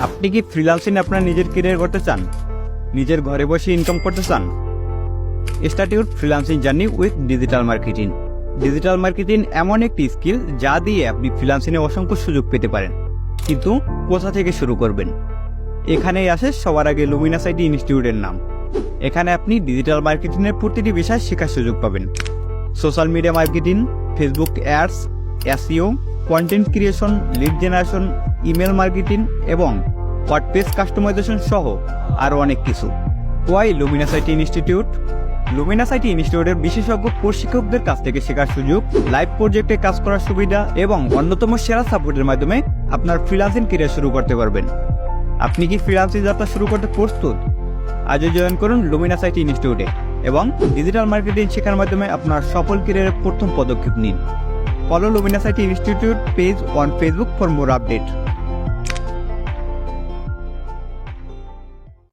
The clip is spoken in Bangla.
আপনি কি ফ্রিল্যান্সিং আপনার নিজের ক্যারিয়ার করতে চান? নিজের ঘরে বসে ইনকাম করতে চান? Start your freelancing journey with digital marketing. Digital marketing এমন একটি স্কিল যা দিয়ে আপনি ফ্রিল্যান্সিংয়ে অসংখ্য সুযোগ পেতে পারেন, কিন্তু কোথা থেকে শুরু করবেন? এখানেই আসে সবার আগে লুমিনাস আইটি ইনস্টিটিউটের নাম। এখানে আপনি ডিজিটাল মার্কেটিংয়ের প্রতিটি বিষয় শেখার সুযোগ পাবেন। Social media marketing, Facebook ads, SEO, content creation, lead generation, email marketing এবং ওয়ার্ডপ্রেস কাস্টমাইজেশন সহ আরও অনেক কিছু। Why Luminous IT institute? Luminous IT ইনস্টিটিউটের বিশেষজ্ঞ প্রশিক্ষকদের কাছ থেকে শেখার সুযোগ, লাইভ প্রজেক্টে কাজ করার সুবিধা এবং অন্যতম সেরা সাপোর্টের মাধ্যমে আপনার ফ্রিল্যান্সিং ক্যারিয়ার শুরু করতে পারবেন। আপনি কি ফ্রিল্যান্সিং যাত্রা শুরু করতে প্রস্তুত? আজই জয়েন করুন লুমিনাস আইটি ইনস্টিটিউটে এবং ডিজিটাল মার্কেটিং শেখার মাধ্যমে আপনার সফল ক্যারিয়ারের প্রথম পদক্ষেপ নিন। Follow Luminous IT institute page on Facebook for more update.